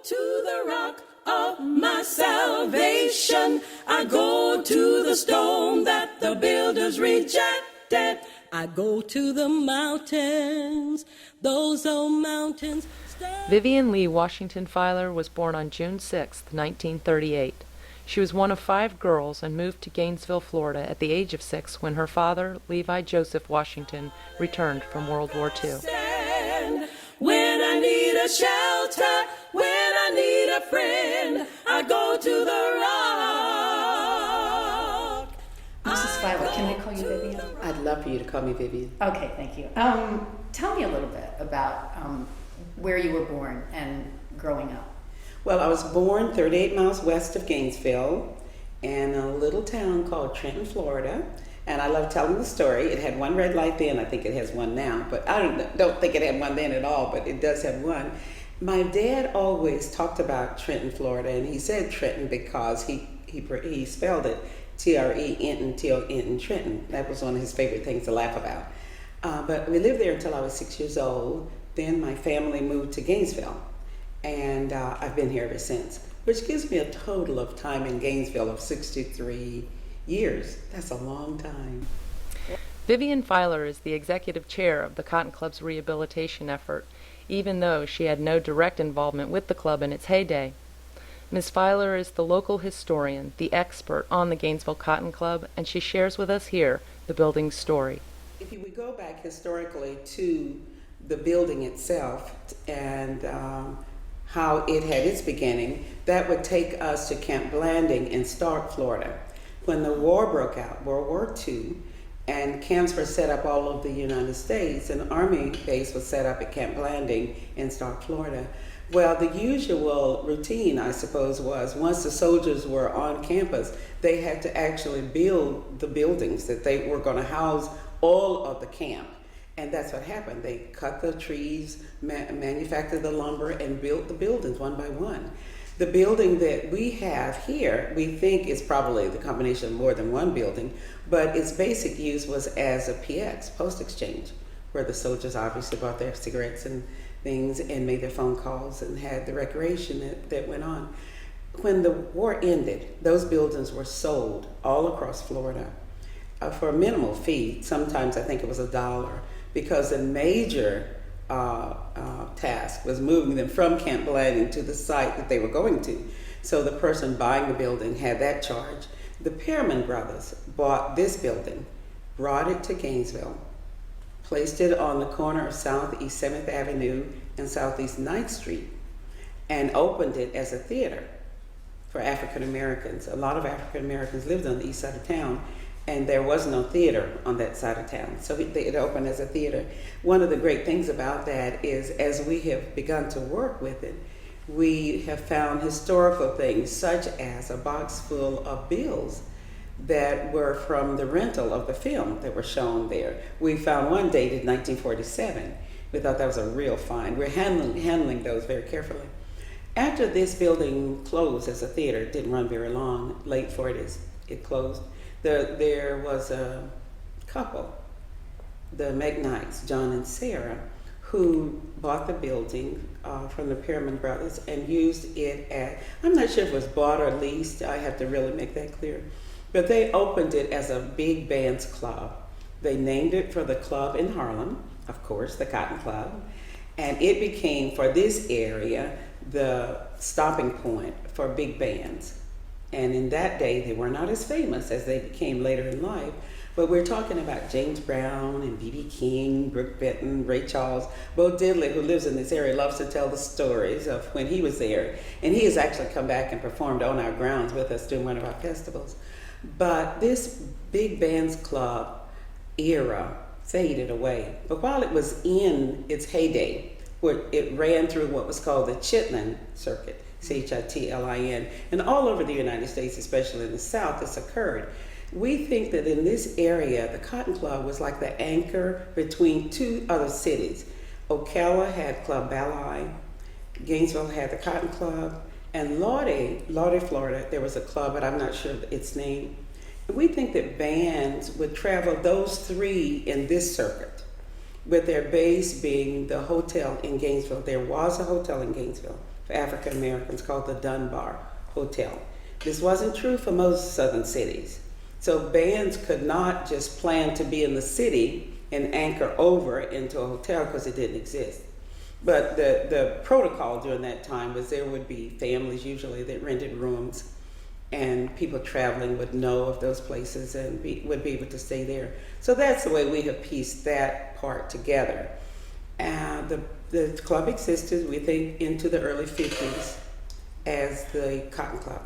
to the rock of my salvation. I go to the stone that the builders rejected. I go to the mountains, those old mountains. Vivian Lee Washington Filer was born on June 6, 1938. She was one of 5 girls and moved to Gainesville, Florida at the age of 6 when her father, Levi Joseph Washington, returned from World War II. When I need a shelter, when I need a friend, I go to the rock. Mrs. Filer, can I call you Vivian? I'd love for you to call me Vivian. Okay, thank you. Tell me a little bit about where you were born and growing up. Well, I was born 38 miles west of Gainesville in a little town called Trenton, Florida. And I love telling the story. It had one red light then. I think it has one now. But I don't think it had one then at all, but it does have one. My dad always talked about Trenton, Florida, and he said Trenton because he spelled it T-R-E-N-T-O-N, Trenton. That was one of his favorite things to laugh about. But we lived there until I was 6 years old. Then my family moved to Gainesville, and I've been here ever since, which gives me a total of time in Gainesville of 63 years. That's a long time. Vivian Filer is the executive chair of the Cotton Club's rehabilitation effort, even though she had no direct involvement with the club in its heyday. Ms. Filer is the local historian, the expert on the Gainesville Cotton Club, and she shares with us here the building's story. If we go back historically to the building itself and how it had its beginning, that would take us to Camp Blanding in Stark, Florida. When the war broke out, World War II, and camps were set up all over the United States, an army base was set up at Camp Blanding in Stark, Florida. Well, the usual routine, I suppose, was once the soldiers were on campus, they had to actually build the buildings that they were going to house all of the camp. And that's what happened. They cut the trees, manufactured the lumber, and built the buildings one by one. The building that we have here, we think is probably the combination of more than one building, but its basic use was as a PX, post exchange, where the soldiers obviously bought their cigarettes and things and made their phone calls and had the recreation that went on. When the war ended, those buildings were sold all across Florida for a minimal fee. Sometimes I think it was $1, because the major task was moving them from Camp Blanding to the site that they were going to. So the person buying the building had that charge. The Pearman brothers bought this building, brought it to Gainesville, placed it on the corner of Southeast 7th Avenue and Southeast 9th Street, and opened it as a theater for African Americans. A lot of African Americans lived on the east side of town, and there was no theater on that side of town. So it opened as a theater. One of the great things about that is, as we have begun to work with it, we have found historical things such as a box full of bills that were from the rental of the film that were shown there. We found one dated 1947. We thought that was a real find. We're handling those very carefully. After this building closed as a theater, it didn't run very long, late 40s, it closed. There was a couple, the McKnights, John and Sarah, who bought the building from the Pearman brothers and used it at, I'm not sure if it was bought or leased, I have to really make that clear, but they opened it as a big bands club. They named it for the club in Harlem, of course, the Cotton Club, and it became, for this area, the stopping point for big bands. And in that day, they were not as famous as they became later in life. But we're talking about James Brown and B.B. King, Brooke Benton, Ray Charles. Bo Diddley, who lives in this area, loves to tell the stories of when he was there. And he has actually come back and performed on our grounds with us during one of our festivals. But this big bands club era faded away. But while it was in its heyday, where it ran through what was called the Chitlin Circuit, Chitlin, and all over the United States, especially in the South, this occurred. We think that in this area, the Cotton Club was like the anchor between 2 other cities. Ocala had Club Ballet, Gainesville had the Cotton Club, and Laude, Florida, there was a club, but I'm not sure its name. And we think that bands would travel those 3 in this circuit. with their base being the hotel in Gainesville. There was a hotel in Gainesville for African Americans called the Dunbar Hotel. This wasn't true for most southern cities. So bands could not just plan to be in the city and anchor over into a hotel because it didn't exist. But the protocol during that time was there would be families usually that rented rooms, and people traveling would know of those places and would be able to stay there. So that's the way we have pieced that part together. And the club existed, we think, into the early 50s as the Cotton Club.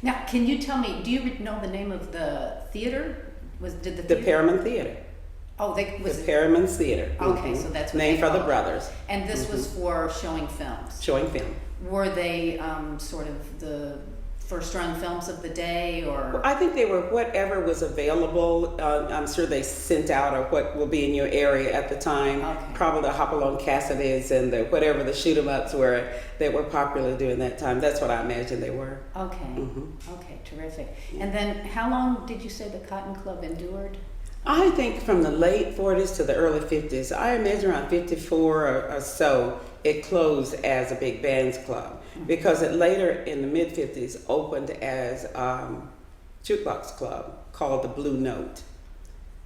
Now, can you tell me, do you know the name of the theater? Did the The theater? Perriman Theater. Oh, The Perriman's Theater. Okay, so that's what named they for the call it. brothers. And this was for showing films. Showing film. Were they sort of the first run films of the day, or? I think they were whatever was available. I'm sure they sent out or what will be in your area at the time. Okay. Probably the Hopalong Cassidys and whatever the shoot 'em ups were that were popular during that time. That's what I imagine they were. Okay, Mm-hmm. okay, terrific. And then how long did you say the Cotton Club endured? I think from the late 40s to the early 50s. I imagine around 54 or so, it closed as a big bands club because it later in the mid 50s opened as jukebox club called the Blue Note.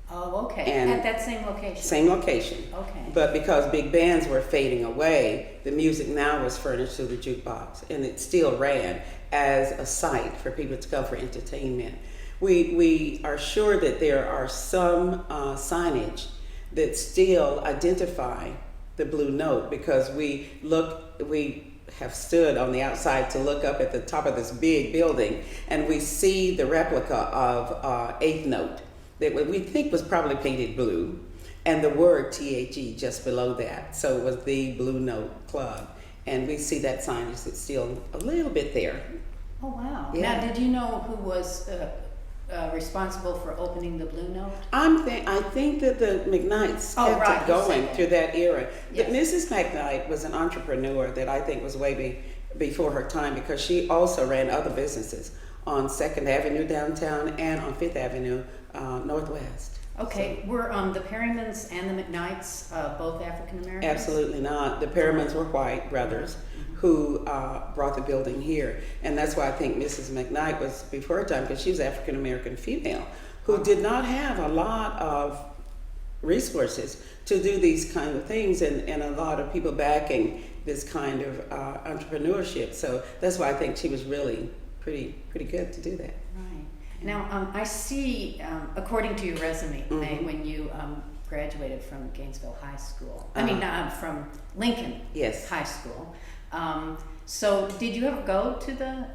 Oh, okay. And at that same location? Same location. Okay. But because big bands were fading away, the music now was furnished to the jukebox, and it still ran as a site for people to come for entertainment. We are sure that there are some signage that still identify the Blue Note because we have stood on the outside to look up at the top of this big building, and we see the replica of Eighth Note that we think was probably painted blue, and the word THE just below that. So it was the Blue Note Club, and we see that signage that's still a little bit there. Oh, wow. Yeah. Now, did you know who was responsible for opening the Blue Note? I think that the McKnights kept right, it you going said through that era. Yes. But Mrs. McKnight was an entrepreneur that I think was way before her time because she also ran other businesses on 2nd Avenue downtown and on 5th Avenue Northwest. Okay, were the Perrymans and the McKnights both African Americans? Absolutely not. The Perrimans were white brothers who brought the building here. And that's why I think Mrs. McKnight was before her time because she was an African American female who did not have a lot of resources to do these kind of things and a lot of people backing this kind of entrepreneurship. So that's why I think she was really pretty good to do that. Right. Now, I see, according to your resume, when you graduated from Gainesville High School, from Lincoln Yes. High School. So, did you ever go to the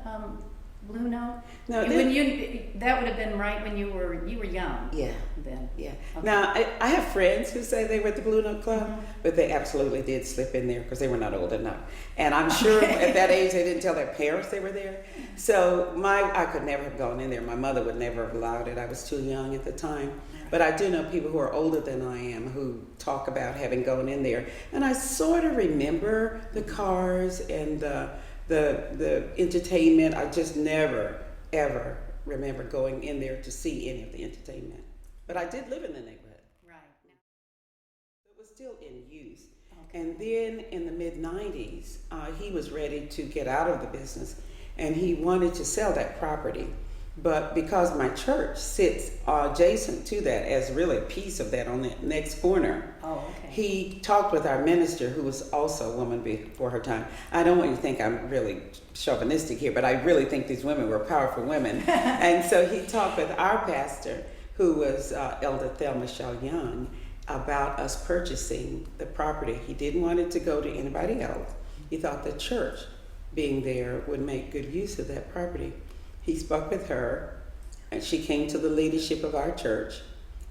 Blue Note? No, that would have been right when you were young. Yeah. Then. Yeah. Okay. Now, I have friends who say they were at the Blue Note Club, but they absolutely did slip in there because they were not old enough. And I'm sure at that age they didn't tell their parents they were there. So I could never have gone in there. My mother would never have allowed it. I was too young at the time. But I do know people who are older than I am who talk about having gone in there. And I sort of remember the cars and the entertainment. I just never, ever remember going in there to see any of the entertainment. But I did live in the neighborhood. Right. It was still in use. Okay. And then in the mid-90s, he was ready to get out of the business, and he wanted to sell that property. But because my church sits adjacent to that as really a piece of that on the next corner, he talked with our minister, who was also a woman before her time. I don't want you to think I'm really chauvinistic here, but I really think these women were powerful women. And so he talked with our pastor, who was Elder Thelma Shaw Young, about us purchasing the property. He didn't want it to go to anybody else. He thought the church being there would make good use of that property. He spoke with her, and she came to the leadership of our church.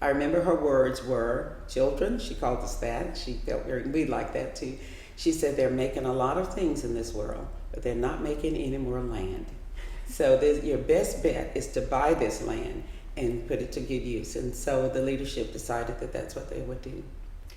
I remember her words were, children, she called us that. She felt we like that too. She said, they're making a lot of things in this world, but they're not making any more land. So your best bet is to buy this land and put it to good use. And so the leadership decided that that's what they would do.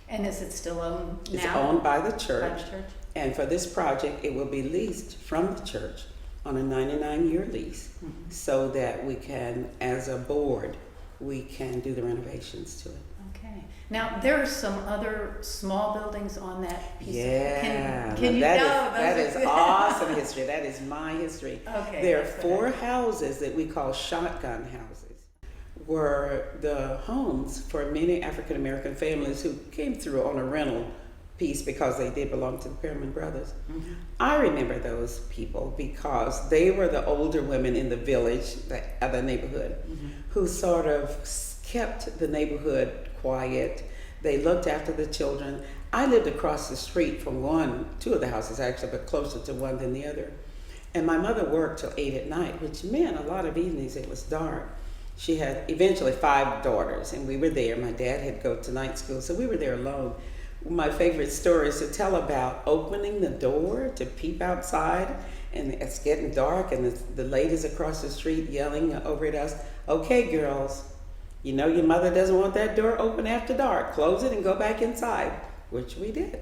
And is it still owned now? It's owned by the church. By the church? And for this project, it will be leased from the church on a 99-year lease, so that we can, as a board, we can do the renovations to it. Okay. Okay. Now, there are some other small buildings on that piece Yeah, of... Can you that know? that is awesome history. That is my history. Okay. There are that's what 4 I- houses that we call shotgun houses, were the homes for many African American families who came through on a rental piece because they did belong to the Perriman brothers. Mm-hmm. I remember those people because they were the older women in the village, the neighborhood, Mm-hmm. who sort of kept the neighborhood quiet. They looked after the children. I lived across the street from 2 of the houses actually, but closer to one than the other. And my mother worked till 8 at night, which meant a lot of evenings it was dark. She had eventually 5 daughters, and we were there. My dad had to go to night school, so we were there alone. My favorite story is to tell about opening the door to peep outside, and it's getting dark, and the ladies across the street yelling over at us, "Okay, girls, you know your mother doesn't want that door open after dark. Close it and go back inside," which we did.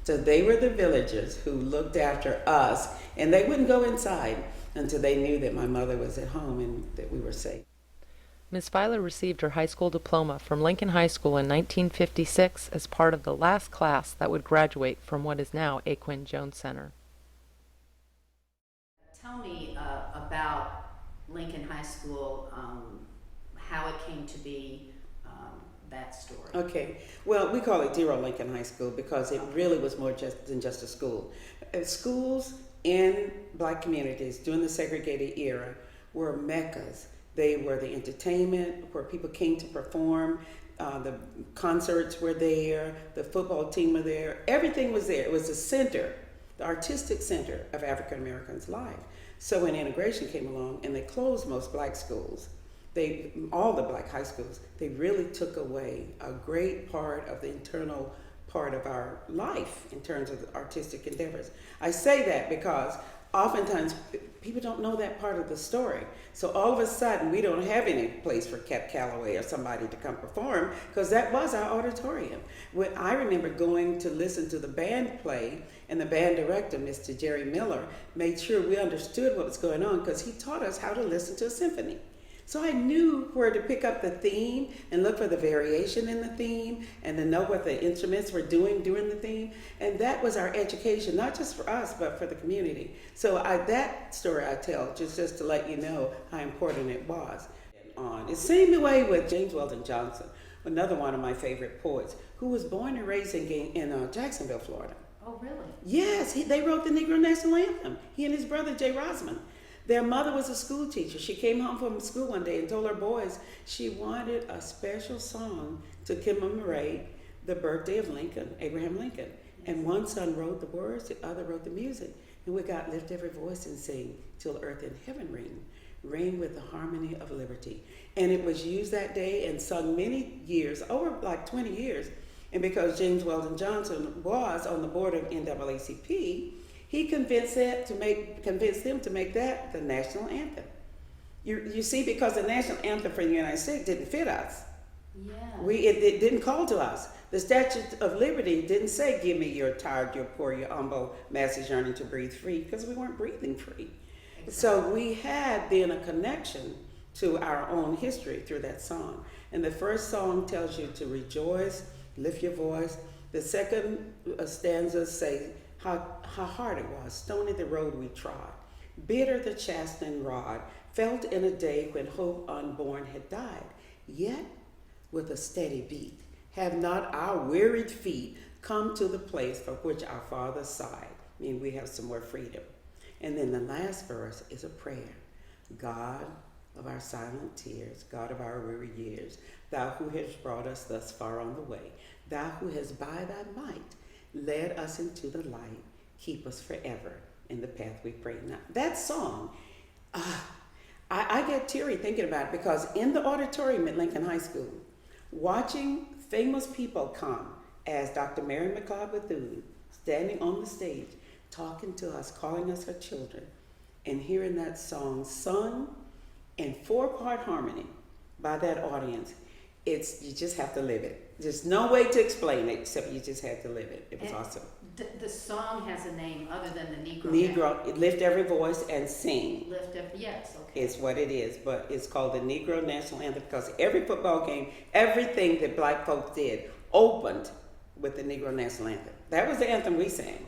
So they were the villagers who looked after us, and they wouldn't go inside until they knew that my mother was at home and that we were safe. Ms. Filer received her high school diploma from Lincoln High School in 1956 as part of the last class that would graduate from what is now Aquin Jones Center. Tell me about Lincoln High School, how it came to be, that story. Okay, well, we call it Zero Lincoln High School because it really was more than just a school. Schools in black communities during the segregated era were meccas. They were the entertainment where people came to perform. The concerts were there. The football team were there. Everything was there. It was the center, the artistic center of African Americans' life. So when integration came along and they closed most black schools, all the black high schools, they really took away a great part of the internal part of our life in terms of the artistic endeavors. I say that because oftentimes people don't know that part of the story. So all of a sudden we don't have any place for Cap Calloway or somebody to come perform because that was our auditorium. When I remember going to listen to the band play, and the band director, Mr. Jerry Miller, made sure we understood what was going on because he taught us how to listen to a symphony. So I knew where to pick up the theme and look for the variation in the theme and to know what the instruments were doing during the theme. And that was our education, not just for us, but for the community. So that story I tell just to let you know how important it was. It's the same way with James Weldon Johnson, another one of my favorite poets, who was born and raised in Jacksonville, Florida. Oh, really? Yes, they wrote the Negro National Anthem, he and his brother Jay Rosman. Their mother was a school teacher. She came home from school one day and told her boys she wanted a special song to commemorate the birthday of Lincoln, Abraham Lincoln. And one son wrote the words, the other wrote the music. And we got Lift Every Voice and Sing Till Earth and Heaven Ring with the harmony of liberty. And it was used that day and sung many years, over like 20 years. And because James Weldon Johnson was on the board of NAACP, he convinced them to make that the national anthem. You see, because the national anthem for the United States didn't fit us. Yeah. It didn't call to us. The Statue of Liberty didn't say, "Give me your tired, your poor, your humble, masses yearning to breathe free," because we weren't breathing free. Exactly. So we had then a connection to our own history through that song. And the first song tells you to rejoice, lift your voice. The second stanzas say how hard it was, stony the road we trod, bitter the chastening rod, felt in a day when hope unborn had died. Yet, with a steady beat, have not our wearied feet come to the place for which our fathers sighed. I mean, we have some more freedom. And then the last verse is a prayer. God of our silent tears, God of our weary years, thou who hast brought us thus far on the way, thou who hast by thy might led us into the light, keep us forever in the path we pray. Now, that song, I get teary thinking about it because in the auditorium at Lincoln High School, watching famous people come as Dr. Mary McLeod Bethune, standing on the stage, talking to us, calling us her children, and hearing that song sung in 4-part harmony by that audience, you just have to live it. There's no way to explain it except you just had to live it. It was awesome. The song has a name other than the Negro. Negro, lift every voice and sing. Lift up, yes, okay. Is what it is, but it's called the Negro National Anthem because every football game, everything that black folks did opened with the Negro National Anthem. That was the anthem we sang.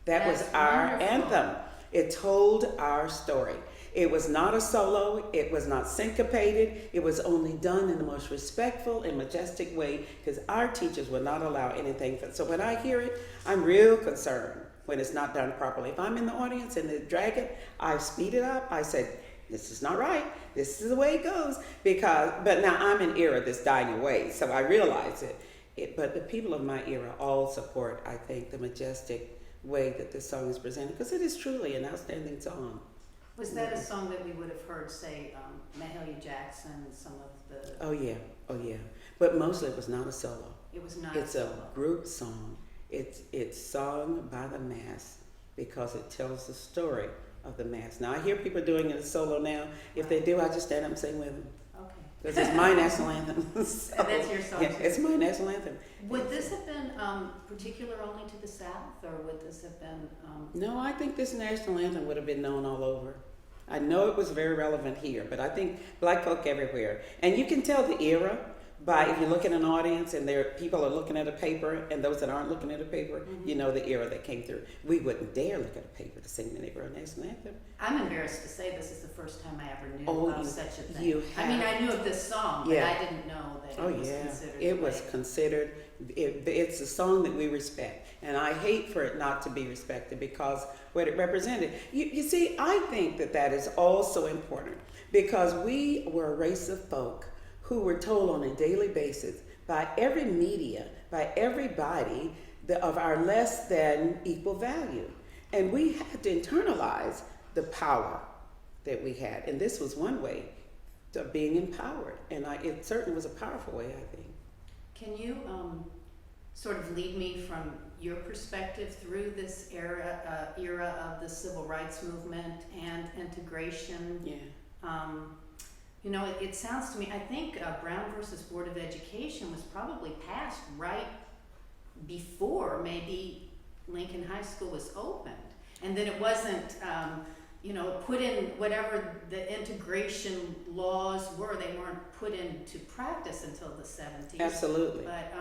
That was That's our wonderful. anthem. It told our story. It was not a solo, it was not syncopated, it was only done in the most respectful and majestic way because our teachers would not allow anything. So when I hear it, I'm real concerned when it's not done properly. If I'm in the audience and they drag it, I speed it up. I said, this is not right. This is the way it goes. But now I'm in an era that's dying away, so I realize it. But the people of my era all support, I think, the majestic way that this song is presented because it is truly an outstanding song. Was that a song that we would have heard, say, Mahalia Jackson, some of the... Oh yeah. But mostly it was not a solo. It was not It's a a solo. group song. It's sung by the mass because it tells the story of the mass. Now I hear people doing it as solo now. If they do, I just stand up and sing with them Okay. because it's my national anthem. So, That's your song, yeah, too. it's my national anthem. Would this have been particular only to the South, or would this have been... No, I think this national anthem would have been known all over. I know it was very relevant here, but I think black folk everywhere. And you can tell the era by if you look at an audience and there people are looking at a paper, and those that aren't looking at a paper, you know the era that came through. We wouldn't dare look at a paper to sing the Negro National Anthem. I'm embarrassed to say this is the first time I ever knew of such a thing. you I mean, have- I knew of this song, but Yeah. I didn't know that Oh it was yeah, considered... it was like- considered. It's a song that we respect, and I hate for it not to be respected because what it represented. You see, I think that is also important because we were a race of folk who were told on a daily basis by every media, by everybody, of our less than equal value, and we had to internalize the power that we had, and this was one way of being empowered, and it certainly was a powerful way, I think. Can you sort of lead me from your perspective through this era of the civil rights movement and integration? Yeah. You know, it sounds to me, I think Brown versus Board of Education was probably passed right before maybe Lincoln High School was opened. And then it wasn't, put in whatever the integration laws were, they weren't put into practice until the 70s. Absolutely. But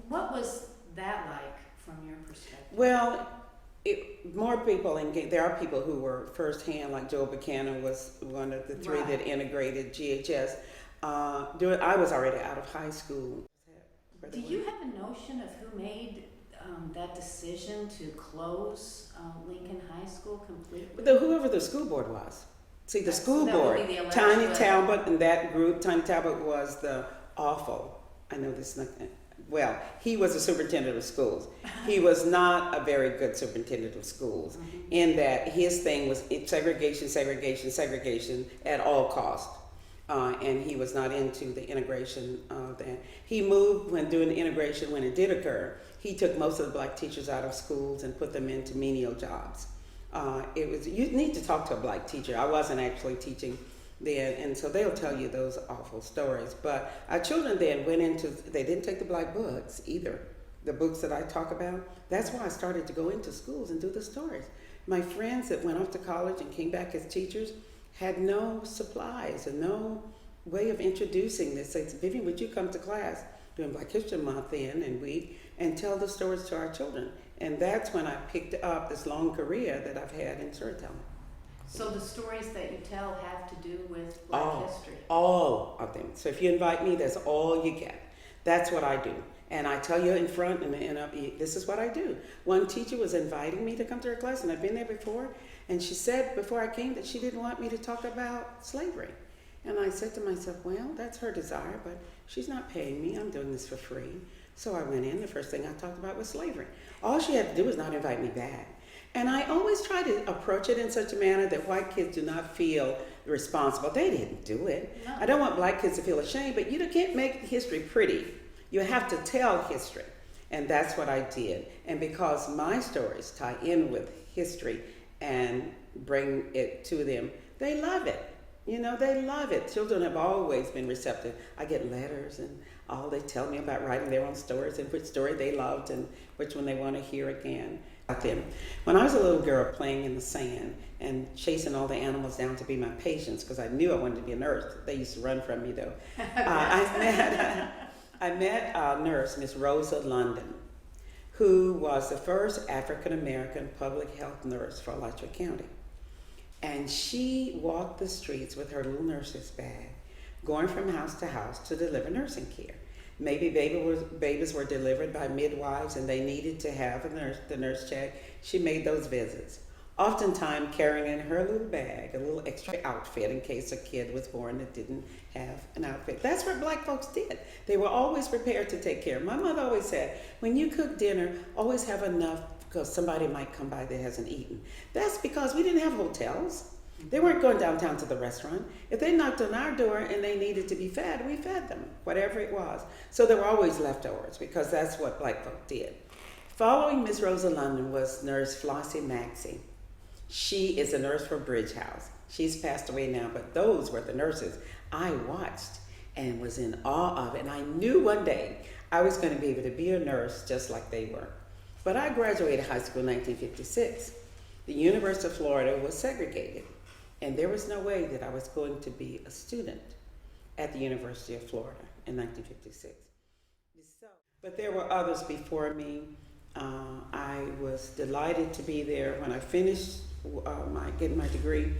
what was that like from your perspective? Well, more people, there are people who were firsthand, like Joe Buchanan was one of the three that integrated GHS. I was already out of high school. Do you have a notion of who made that decision to close Lincoln High School completely? Whoever the school board was. See, the school that would board, be the Tiny electorate. Talbot and that group, Tiny Talbot was the awful, I know this, well, he was a superintendent of schools. He was not a very good superintendent of schools in that his thing was segregation, segregation, segregation at all costs. And he was not into the integration of that. He moved when doing the integration, when it did occur, he took most of the black teachers out of schools and put them into menial jobs. You need to talk to a black teacher. I wasn't actually teaching then, and so they'll tell you those awful stories. But our children then they didn't take the black books either, the books that I talk about. That's why I started to go into schools and do the stories. My friends that went off to college and came back as teachers had no supplies and no way of introducing this. They said, Vivian, would you come to class during Black History Month then and week and tell the stories to our children? And that's when I picked up this long career that I've had in storytelling. So the stories that you tell have to do with Black history? All of them. So if you invite me, that's all you get. That's what I do. And I tell you in front, and this is what I do. One teacher was inviting me to come to her class, and I've been there before, and she said before I came that she didn't want me to talk about slavery. And I said to myself, well, that's her desire, but she's not paying me. I'm doing this for free. So I went in. The first thing I talked about was slavery. All she had to do was not invite me back. And I always try to approach it in such a manner that white kids do not feel responsible. They didn't do it. No. I don't want black kids to feel ashamed, but you can't make history pretty. You have to tell history. And that's what I did. And because my stories tie in with history and bring it to them, they love it. They love it. Children have always been receptive. I get letters and all they tell me about writing their own stories and which story they loved and which one they want to hear again. When I was a little girl playing in the sand and chasing all the animals down to be my patients, because I knew I wanted to be a nurse. They used to run from me though. I met a nurse, Miss Rosa London, who was the first African-American public health nurse for Alachua County. And she walked the streets with her little nurse's bag, going from house to house to deliver nursing care. Maybe babies were delivered by midwives and they needed to have the nurse check. She made those visits, oftentimes carrying in her little bag a little extra outfit in case a kid was born that didn't have an outfit. That's what black folks did. They were always prepared to take care. My mother always said, when you cook dinner, always have enough because somebody might come by that hasn't eaten. That's because we didn't have hotels. They weren't going downtown to the restaurant. If they knocked on our door and they needed to be fed, we fed them, whatever it was. So there were always leftovers because that's what black folk did. Following Miss Rosa London was Nurse Flossie Maxey. She is a nurse for Bridge House. She's passed away now, but those were the nurses I watched and was in awe of. And I knew one day I was going to be able to be a nurse just like they were. But I graduated high school in 1956. The University of Florida was segregated. And there was no way that I was going to be a student at the University of Florida in 1956. But there were others before me. I was delighted to be there. When I finished getting my degree,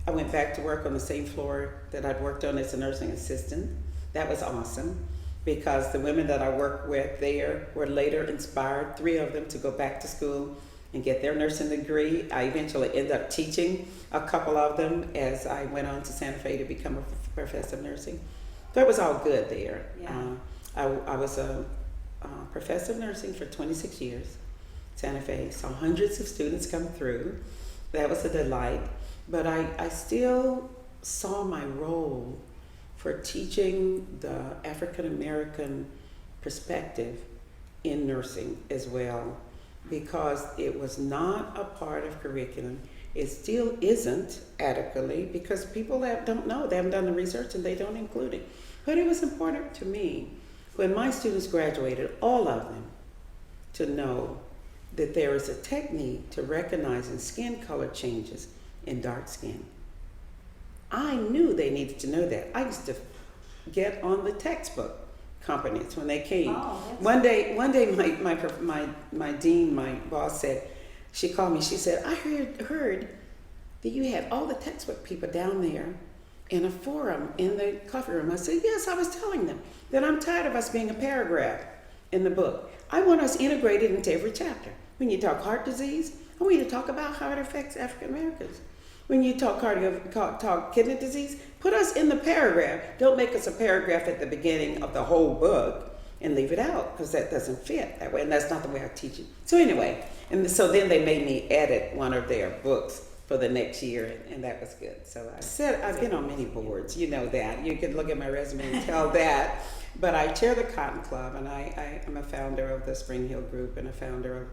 I went back to work on the same floor that I'd worked on as a nursing assistant. That was awesome because the women that I worked with there were later inspired, 3 of them, to go back to school and get their nursing degree. I eventually ended up teaching a couple of them as I went on to Santa Fe to become a professor of nursing. So it was all good there. Yeah. I was a professor of nursing for 26 years, Santa Fe. Saw hundreds of students come through. That was a delight. But I still saw my role for teaching the African American perspective in nursing as well, because it was not a part of curriculum. It still isn't adequately because people that don't know, they haven't done the research and they don't include it. But it was important to me when my students graduated, all of them, to know that there is a technique to recognizing skin color changes in dark skin. I knew they needed to know that. I used to get on the textbook companies when they came. One day my dean, my boss said, she called me, she said, I heard that you had all the textbook people down there in a forum in the coffee room. I said, yes, I was telling them that I'm tired of us being a paragraph in the book. I want us integrated into every chapter. When you talk heart disease, I want you to talk about how it affects African Americans. When you talk kidney disease, put us in the paragraph. Don't make us a paragraph at the beginning of the whole book and leave it out, because that doesn't fit that way, and that's not the way I teach it. So anyway, so then they made me edit one of their books for the next year, and that was good. So I said, I've been on many boards, you know that. You can look at my resume and tell that. But I chair the Cotton Club, and I am a founder of the Spring Hill Group and a founder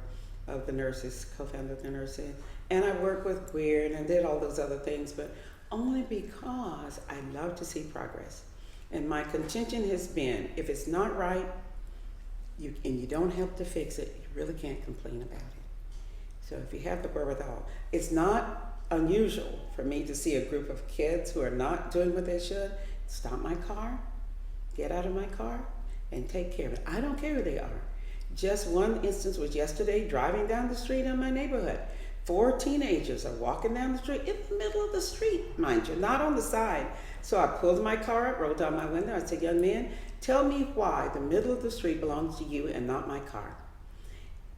of the nurses, co-founder of the nurses. And I work with queer and I did all those other things, but only because I love to see progress. And my contention has been, if it's not right, and you don't help to fix it, you really can't complain about it. So if you have the wherewithal, it's not unusual for me to see a group of kids who are not doing what they should, stop my car, get out of my car, and take care of it. I don't care who they are. Just one instance was yesterday, driving down the street in my neighborhood. 4 teenagers are walking down the street, in the middle of the street, mind you, not on the side. So I pulled my car up, rolled down my window. I said, young man, tell me why the middle of the street belongs to you and not my car.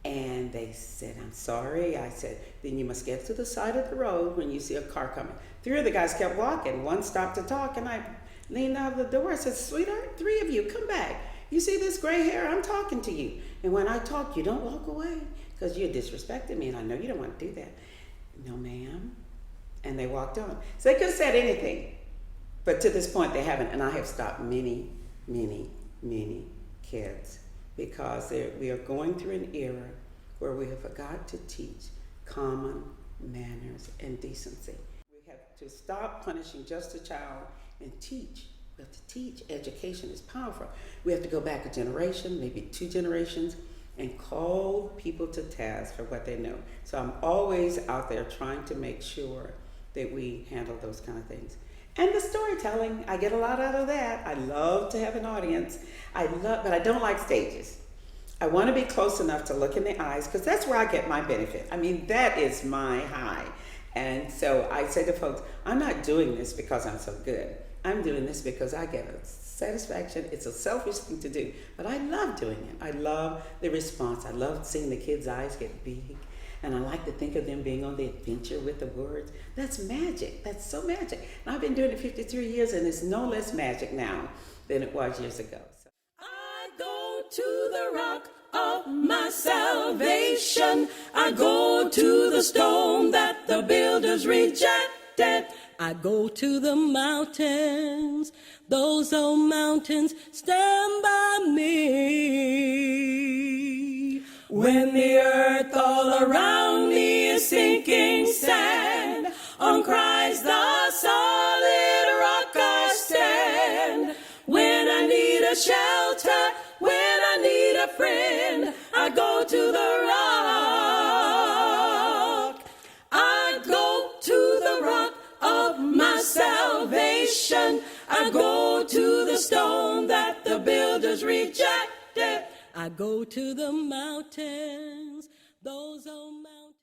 And they said, I'm sorry. I said, then you must get to the side of the road when you see a car coming. 3 of the guys kept walking. One stopped to talk, and I leaned out of the door. I said, sweetheart, 3 of you, come back. You see this gray hair? I'm talking to you. And when I talk, you don't walk away, because you're disrespecting me, and I know you don't want to do that. No, ma'am. And they walked on. So they could have said anything, but to this point they haven't. And I have stopped many, many, many kids, because we are going through an era where we have got to teach common manners and decency. We have to stop punishing just a child and teach But to teach, education is powerful. We have to go back a generation, maybe 2 generations, and call people to task for what they know. So I'm always out there trying to make sure that we handle those kind of things. And the storytelling, I get a lot out of that. I love to have an audience. But I don't like stages. I want to be close enough to look in the eyes, because that's where I get my benefit. I mean, that is my high. And so I say to folks, I'm not doing this because I'm so good. I'm doing this because I get a satisfaction. It's a selfish thing to do, but I love doing it. I love the response. I love seeing the kids' eyes get big. And I like to think of them being on the adventure with the words. That's magic. That's so magic. And I've been doing it 53 years, and it's no less magic now than it was years ago. So. I go to the rock of my salvation. I go to the stone that the builders rejected. I go to the mountains. Those old mountains stand by me. When the earth all around me is sinking sand, on Christ the solid rock I stand. When I need a shelter, when I need a friend, I go to the rock. I go to the rock of my salvation. I go to the stone that the builders rejected. I go to the mountains, those old mountains.